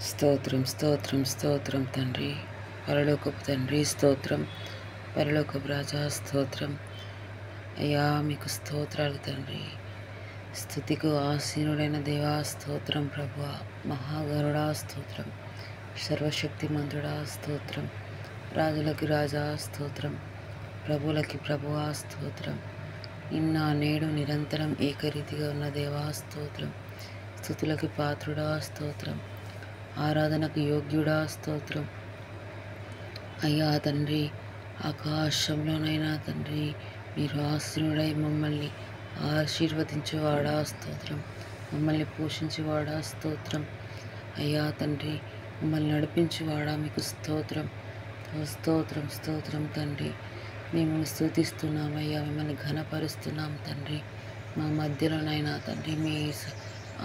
స్తోత్రం స్తోత్రం స్తోత్రం తండ్రి, పరలోకపు తండ్రి స్తోత్రం, పరలోకపు రాజా స్తోత్రం. అయ్యా మీకు స్తోత్రాలు తండ్రి. స్తుతికు ఆసీనుడైన దేవా స్తోత్రం. ప్రభువా మహాగరుడా స్తోత్రం, సర్వశక్తి మంత్రుడా స్తోత్రం, రాజులకి రాజా స్తోత్రం, ప్రభులకి ప్రభువా స్తోత్రం. నిన్న నేడు నిరంతరం ఏకరీతిగా ఉన్న దేవా స్తోత్రం. స్తుతులకి పాత్రుడా స్తోత్రం, ఆరాధనకు యోగ్యుడా స్తోత్రం. అయ్యా తండ్రి, ఆకాశంలోనైనా తండ్రి మీరు ఆశీనుడై మమ్మల్ని ఆశీర్వదించేవాడా స్తోత్రం, మమ్మల్ని పోషించేవాడా స్తోత్రం. అయ్యా తండ్రి, మమ్మల్ని నడిపించేవాడా మీకు స్తోత్రం స్తోత్రం స్తోత్రం తండ్రి. మేము స్తుతిస్తున్నాం అయ్యా, మిమ్మల్ని ఘనపరుస్తున్నాం తండ్రి. మా మధ్యలోనైనా తండ్రి మీ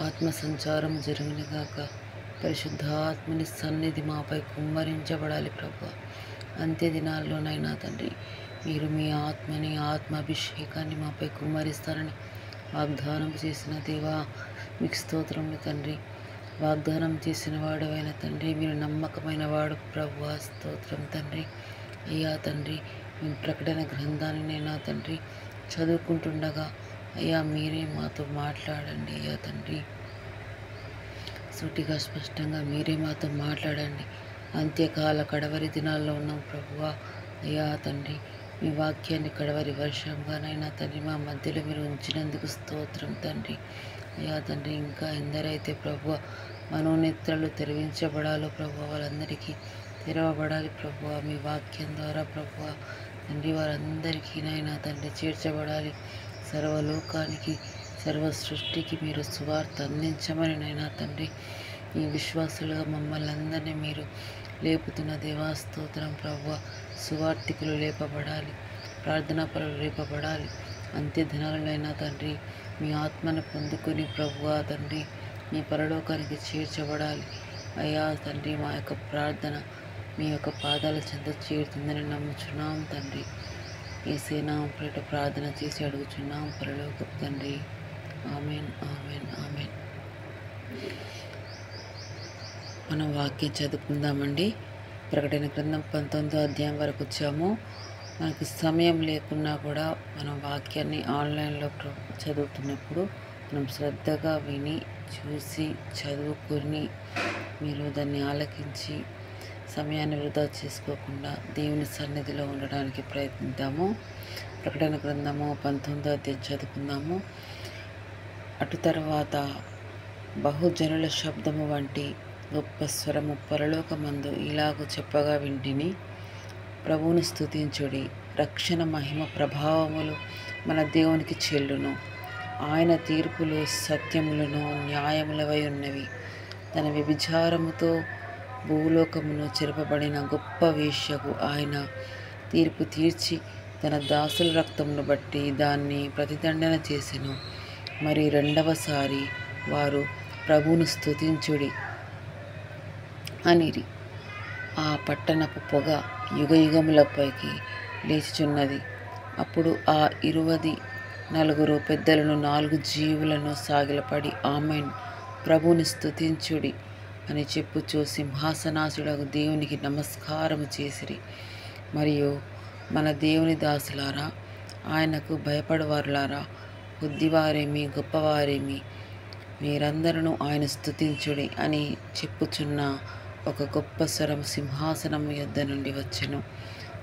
ఆత్మ సంచారం జరుగునుగాక. పరిశుద్ధాత్మని సన్నిధి మాపై కుమ్మరించబడాలి ప్రభు. అంత్య దినాల్లోనైనా తండ్రి మీరు మీ ఆత్మని ఆత్మాభిషేకాన్ని మాపై కుమ్మరిస్తారని వాగ్దానం చేసిన దేవా మీకు స్తోత్రములు తండ్రి. వాగ్దానం చేసిన వాడవైన తండ్రి మీరు నమ్మకమైన వాడు ప్రభు. స్తోత్రం తండ్రి. అయ్యా తండ్రి, మేము ప్రకటన గ్రంథాన్నినైనా తండ్రి చదువుకుంటుండగా అయ్యా మీరే మాతో మాట్లాడండి. అయ్యా తండ్రి, సూటిగా స్పష్టంగా మీరే మాతో మాట్లాడండి. అంత్యకాల కడవరి దినాల్లో ఉన్నాం ప్రభువా. అయ్యా తండ్రి, మీ వాక్యాన్ని కడవరి వర్షంగానైనా తండ్రి మా మధ్యలో మీరు ఉంచినందుకు స్తోత్రం తండ్రి. అయ్యా తండ్రి, ఇంకా ఎందరైతే ప్రభువ మనోనేత్రాలు తెరవించబడాలో ప్రభువ వాళ్ళందరికీ తెరవబడాలి ప్రభువ. మీ వాక్యం ద్వారా ప్రభువ తండ్రి వారందరికీనైనా తండ్రి చేర్చబడాలి. సర్వలోకానికి సర్వ సృష్టికి మీరు సువార్త అందించమని నైనా తండ్రి ఈ విశ్వాసులుగా మమ్మల్ని అందరినీ మీరు లేపుతున్న దేవా స్తోత్రం ప్రభువ. సువార్థికులు లేపబడాలి, ప్రార్థనా పరులు లేపబడాలి. అంత్య దినాలైనా తండ్రి మీ ఆత్మను పొందుకొని ప్రభువ తండ్రి మీ పరలోకానికి చేర్చబడాలి. అయ్యా తండ్రి, మా యొక్క ప్రార్థన మీ యొక్క పాదాల చెంత చేరుతుందని నమ్ముచున్నాం తండ్రి. యేసు నామములో ప్రార్థన చేసి అడుగుచున్నాం పరలోకపు తండ్రి. Amen amen amen. మనం వాక్యం చదువుకుందామండి. ప్రకటన గ్రంథం 19వ అధ్యాయం వరకు వచ్చాము. మనకు సమయం లేకున్నా కూడా మనం వాక్యాన్ని ఆన్లైన్లో చదువుతున్నప్పుడు మనం శ్రద్ధగా విని చూసి చదువుకొని మీరు దాన్ని ఆలకించి సమయాన్ని వృధా చేసుకోకుండా దేవుని సన్నిధిలో ఉండడానికి ప్రయత్నిద్దాము. ప్రకటన గ్రంథము 19వ అధ్యాయం చదువుకుందాము. అటు తర్వాత బహుజనుల శబ్దము వంటి గొప్ప స్వరము పరలోకమందు ఇలాగూ చెప్పగా వింటిని, ప్రభువును స్తుతించుడి, రక్షణ మహిమ ప్రభావములు మన దేవునికి చెల్లును. ఆయన తీర్పులు సత్యములను న్యాయములవై ఉన్నవి. తన వ్యభిచారముతో భూలోకమును చెరపబడిన గొప్ప వేశ్యకు ఆయన తీర్పు తీర్చి తన దాసుల రక్తమును బట్టి దాన్ని ప్రతిదండన చేసెను. మరి రెండవసారి వారు ప్రభువును స్తుతించుడి అనిరి. ఆ పట్టణపు పొగ యుగయుగములపైకి లేచుచున్నది. అప్పుడు ఆ 24 పెద్దలను 4 జీవులను సాగిలపడి ఆమెన్, ప్రభువుని స్తుతించుడి అని చెప్పుచూ సింహాసనాసుడగు దేవునికి నమస్కారము చేసిరి. మరియు మన దేవుని దాసులారా, ఆయనకు భయపడవారులారా, కొద్దివారేమి గొప్పవారేమి, మీరందరూ ఆయన స్తుతించుడి అని చెప్పుచున్న ఒక గొప్ప స్వరం సింహాసనము యొద్ద నుండి వచ్చెను.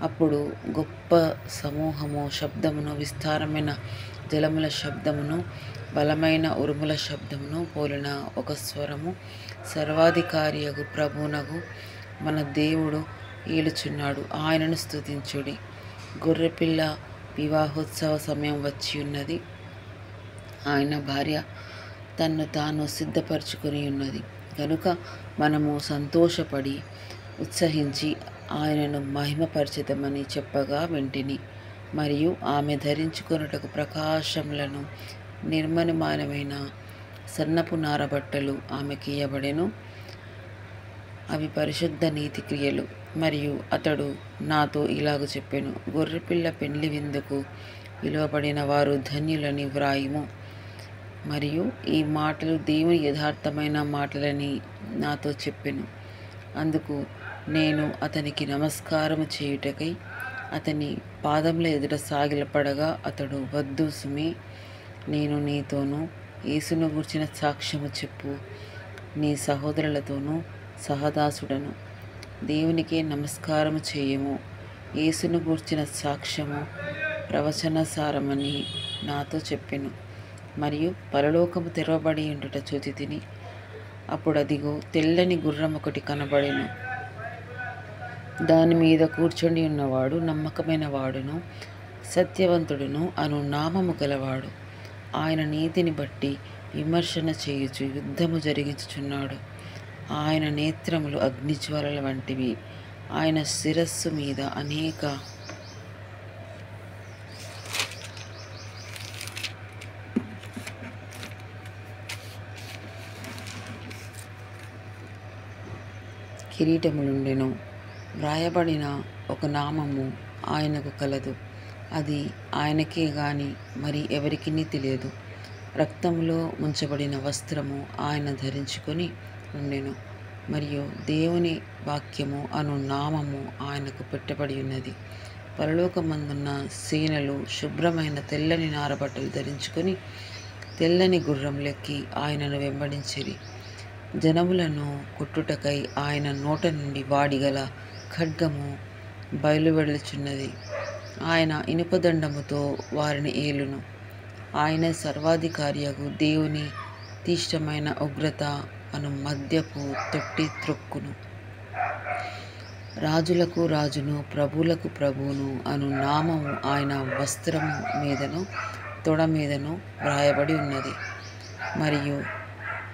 అప్పుడు గొప్ప సమూహము శబ్దమును, విస్తారమైన జలముల శబ్దమును, బలమైన ఉరుముల శబ్దమును పోలిన ఒక స్వరము, సర్వాధికారియగు ప్రభువునగు మన దేవుడు ఏలుచున్నాడు, ఆయనను స్తుతించుడి. గొర్రెపిల్ల వివాహోత్సవ సమయం వచ్చి ఉన్నది. ఆయన భార్య తన్ను తాను సిద్ధపరచుకొని ఉన్నది కనుక మనము సంతోషపడి ఉత్సహించి ఆయనను మహిమపరచెదమని చెప్పగా వింటిని. మరియు ఆమె ధరించుకొనుటకు ప్రకాశములను నిర్మలమైన సన్నపు నారబట్టలు ఆమెకి ఇయ్యబడెను. అవి పరిశుద్ధ నీతి క్రియలు. మరియు అతడు నాతో ఇలాగ చెప్పెను, గొర్రెపిల్ల పెండ్లి విందుకు పిలువబడిన వారు ధన్యులని వ్రాయుము. మరియు ఈ మాటలు దేవుని యథార్థమైన మాటలని నాతో చెప్పెను. అందుకు నేను అతనికి నమస్కారము చేయుటకై అతని పాదముల ఎదుట సాగిలపడగా అతడు, వద్దు సుమి, నేను నీతోనూ యేసును గూర్చిన సాక్ష్యము చెప్పు నీ సహోదరులతోనూ సహదాసుడను. దేవునికే నమస్కారము చేయము. యేసును గూర్చిన సాక్ష్యము ప్రవచనసారమని నాతో చెప్పెను. మరియు పరలోకము తెరవబడి ఉండుట చూచితిని. అప్పుడదిగో తెల్లని గుర్రం ఒకటి కనబడెను. దాని మీద కూర్చొని ఉన్నవాడు నమ్మకమైన వాడును సత్యవంతుడును అను నామము గలవాడు. ఆయన నీతిని బట్టి విమర్శన చేయుచు యుద్ధము జరిగించుచున్నాడు. ఆయన నేత్రములు అగ్నిజ్వాలల వంటివి. ఆయన శిరస్సు మీద అనేక కిరీటములుండెను. వ్రాయబడిన ఒక నామము ఆయనకు కలదు. అది ఆయనకే గాని మరి ఎవరికీ తెలియదు. రక్తములో ముంచబడిన వస్త్రము ఆయన ధరించుకొని ఉండెను. మరియు దేవుని వాక్యము అను నామము ఆయనకు పెట్టబడి ఉన్నది. పరలోకమందున్న సేనలు శుభ్రమైన తెల్లని నారబట్టలు ధరించుకొని తెల్లని గుర్రములెక్కి ఆయనను వెంబడించిరి. జనములను కొట్టుటకై ఆయన నోట నుండి వాడిగల ఖడ్గము బయలువెడలుచున్నది. ఆయన ఇనుపదండముతో వారిని ఏలును. ఆయన సర్వాధికారియగు దేవుని తీష్టమైన ఉగ్రత అను మద్యపు తొట్టి త్రొక్కును. రాజులకు రాజును ప్రభువులకు ప్రభువును అను నామము ఆయన వస్త్రము మీదను తొడ మీదను వ్రాయబడి ఉన్నది. మరియు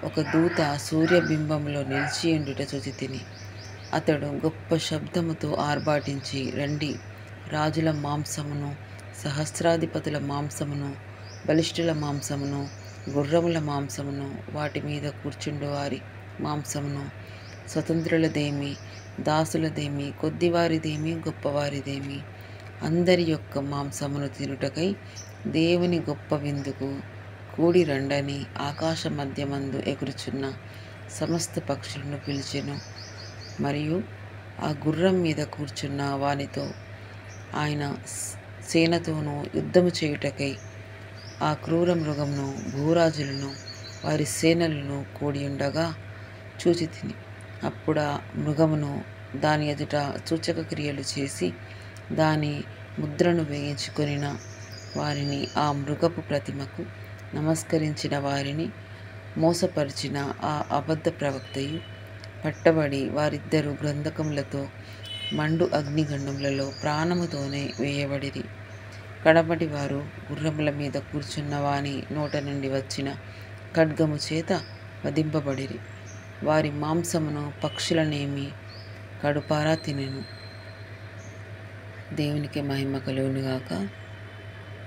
ఒక దూత సూర్యబింబములో నిలిచి ఉండుట చూచితిని. అతడు గొప్ప శబ్దముతో ఆర్భాటించి, రండి, రాజుల మాంసమును సహస్రాధిపతుల మాంసమును బలిష్ఠుల మాంసమును గుర్రముల మాంసమును వాటి మీద కూర్చుండు వారి మాంసమును స్వతంత్రులదేమి దాసులదేమి కొద్దివారిదేమి గొప్పవారిదేమి అందరి యొక్క మాంసమును తినుటకై దేవుని గొప్ప విందుకు కూడి రండని ఆకాశ మధ్యమందు ఎగురుచున్న సమస్త పక్షులను పిలిచెను. మరియు ఆ గుర్రం మీద కూర్చున్న వానితో ఆయన సేనతోనూ యుద్ధము చేయుటకై ఆ క్రూర మృగమును భూరాజులను వారి సేనలను కూడి ఉండగా చూచితిని. అప్పుడు ఆ మృగమును దాని ఎదుట సూచక క్రియలు చేసి దాని ముద్రను వేయించుకొనిన వారిని, ఆ మృగపు ప్రతిమకు నమస్కరించిన వారిని మోసపరిచిన ఆ అబద్ధ ప్రవక్తయు పట్టబడి వారిద్దరూ గ్రంథకములతో మండు అగ్నిగండములలో ప్రాణముతోనే వేయబడిరి. కడపటి వారు గుర్రముల మీద కూర్చున్న వాని నోట నుండి వచ్చిన ఖడ్గము చేత వధింపబడిరి. వారి మాంసమును పక్షులనేమి కడుపారా తినెను. దేవునికి మహిమ కలుగునుగాక.